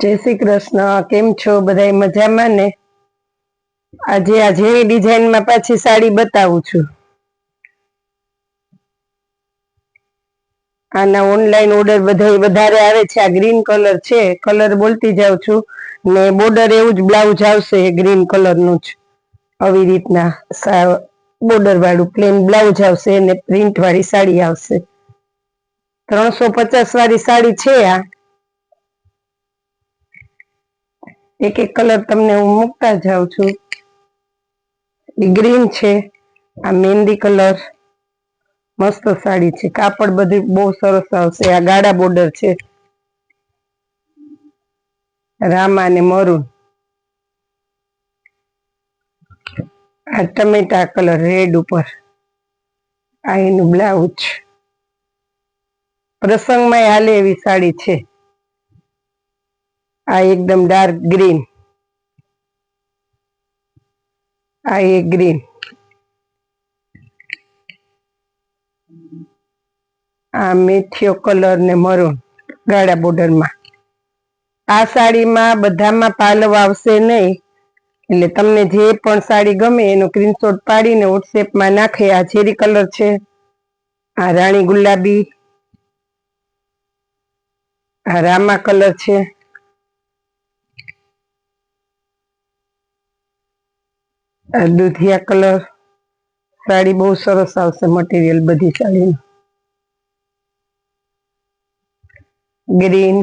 जय श्री कृष्ण। केम छो बधाई मजामां ने? આજે આ જેવી ડિઝાઇન માં પાછી સાડી બતાવું છું। આના ઓનલાઈન ઓર્ડર વધારે આવે છે। આ ગ્રીન કલર છે, કલર બોલતી જાઉં છું ને બોર્ડર એવું જ બ્લાઉઝ આવશે ગ્રીન કલર નું જ। આવી રીતના બોર્ડર વાળું પ્લેન બ્લાઉઝ આવશે ને પ્રિન્ટ વાળી સાડી આવશે। 350 વાળી साड़ी છે। आ एक एक कलर तमने हूँ मूकता जाऊं छू। ग्रीन छे, आ मेहंदी कलर मस्त साड़ी छे। कापड़ बधु बहुत सरस आवशे। आ गाढ़ा बॉर्डर छे, रामा ने मरून। आ टमेटा कलर रेड ऊपर। आ एनु ब्लाउज प्रसंग में हाले एवी साड़ी छे। आ एकदम डार्क ग्रीन, आ एक ग्रीन, आ मेथियो कलर ने मरून गाढ़ा बॉर्डर में। आ साड़ी में बधा में पालव आवशे नहीं, એટલે તમને જે પણ સાડી ગમે એનો સ્ક્રીનશોટ પાડીને WhatsApp માં નાખે। આ ચેરી કલર છે, આ રાણી ગુલાબી, આ રામા કલર છે, આ દૂધિયા કલર। साड़ी बहुत सरस आवशे। मटीरियल बधी साड़ी ग्रीन,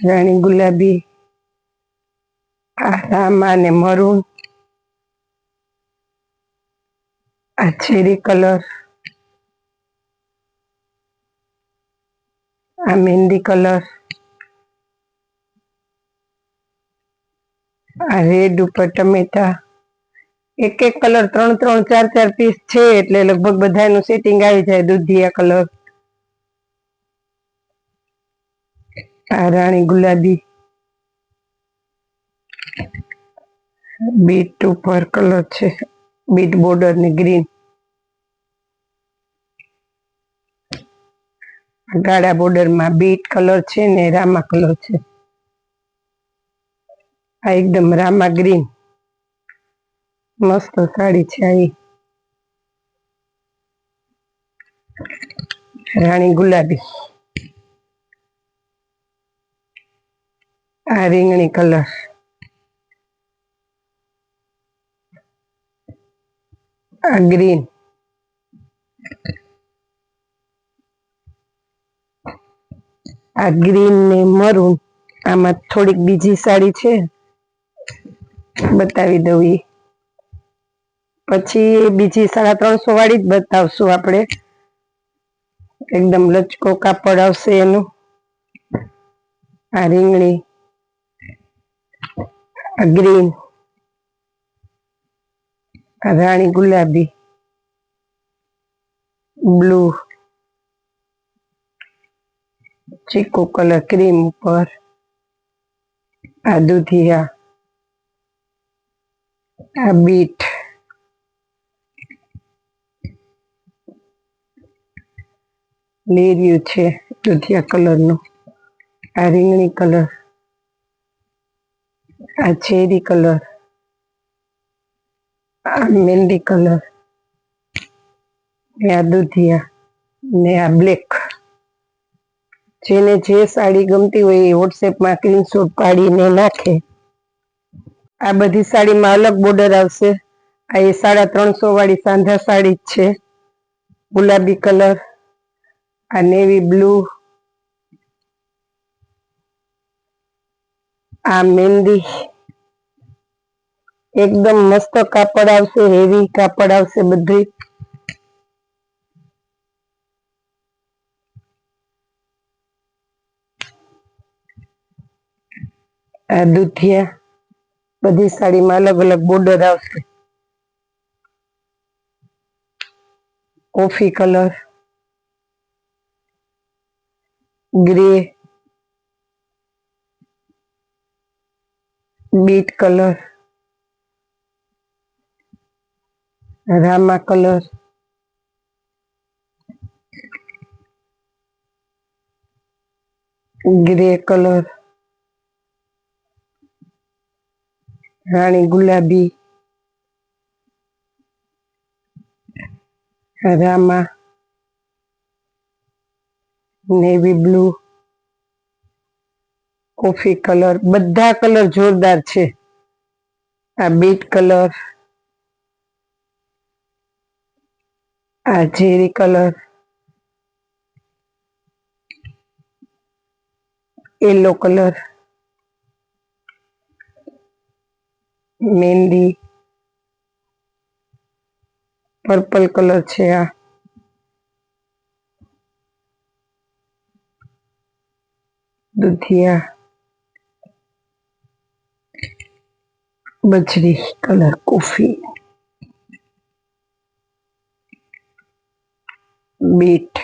रानी गुलाबी, आ रामा ने मरून, आ चेरी कलर, आ मेहंदी कलर, आ रेड ऊपर टमेटा। एक एक कलर 3-3 4-4 पीस छे એટલે લગભગ બધાનું સેટિંગ આવી જાય। દૂધિયા કલર, आ रानी गुलाबी, बीट ऊपर कलर छे, बीट बॉर्डर ने ग्रीन, गाढ़ा बॉर्डर में बीट कलर छे ने रामा कलर छे। आ एकदम रामा ग्रीन मस्त साड़ी छे। आई रानी गुलाबी, आ રીંગણી कलर, आ ग्रीन, आ ग्रीन ने मरून। आमा थोड़ी बीजी साड़ी छे बतावी दઉં। ई પછી બીજી 350 વાળી જ બતાવશું આપણે। एकदम लचको कापड़ आवशे एनु। आ રીંગણી, आ ग्रीन, आ रानी गुलाबी, ब्लू, चीकू कलर क्रीम ऊपर, आ दूधिया, आ बीट, लेरियू छे दूधिया कलर नो, आ રીંગણી कलर, आ चेरी कलर, आ मेहंदी कलर, आ दूधिया ने आ ब्लेक। जेने जे साड़ी गमती होय ए WhatsApp में स्क्रीनशॉट पाडीने नाखे। आ बधी साड़ी में अलग बॉर्डर आवशे। आ ये 350 वाली सांधा साड़ी छे। गुलाबी कलर, आ नेवी ब्लू, आ मेहंदी। एकदम मस्त कापड़ आवशे, हेवी कापड़ आवशे बधुं। आ दूधिया। बधी साड़ी में अलग अलग बॉर्डर आवशे। Coffee colour, grey, beet colour, रामा कलर, ગ્રે કલર, રાણી ગુલાબી, રામા, નેવી બ્લુ, કોફી કલર, બધા કલર જોરદાર છે. આ બીટ કલર, આ ઝેરી કલર, યલો કલર, મહેંદી, પર્પલ કલર છે. આ દુધિયા, બજરી colour, coffee, beet,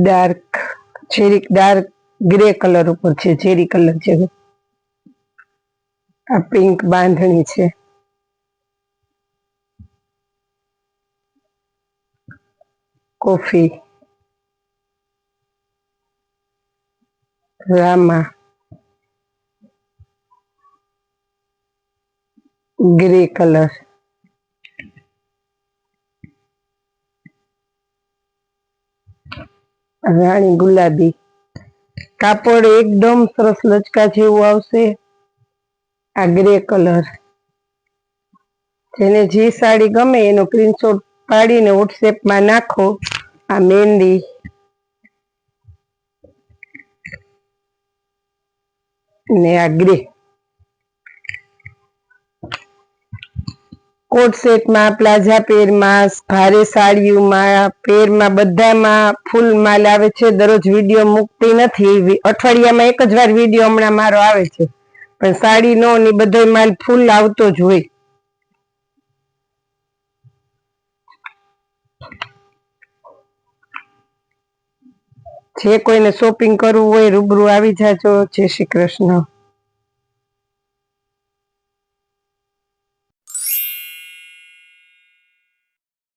dark cherry, dark grey colour ઉપર છે, ચેરી કલર છે. આ પિંક બાંધણી છે, કોફી, રામા, ગ્રે કલર, રાણી ગુલાબી. કાપડ એકદમ સરસ લચકા જેવું આવશે. આ ગ્રે કલર, જેને જે સાડી ગમે એનો સ્ક્રીનશોટ પાડીને વોટ્સએપમાં નાખો. આ મહેંદી, ને આ ગ્રે. કોટ સેટમાં, પ્લાઝા પેરમાં, ભારે સાડીઓમાં, પેરમાં, બધામાં ફૂલ માલ આવે છે. દરરોજ વિડીયો મૂકતી નથી, અઠવાડિયામાં એક જ વાર વિડીયો હમણાં મારો આવે છે, પણ સાડીનો ને બધો માલ ફૂલ આવતો જ હોય. જે કોઈને શોપિંગ કરવું હોય રૂબરૂ આવી જાજો. જય શ્રી કૃષ્ણ.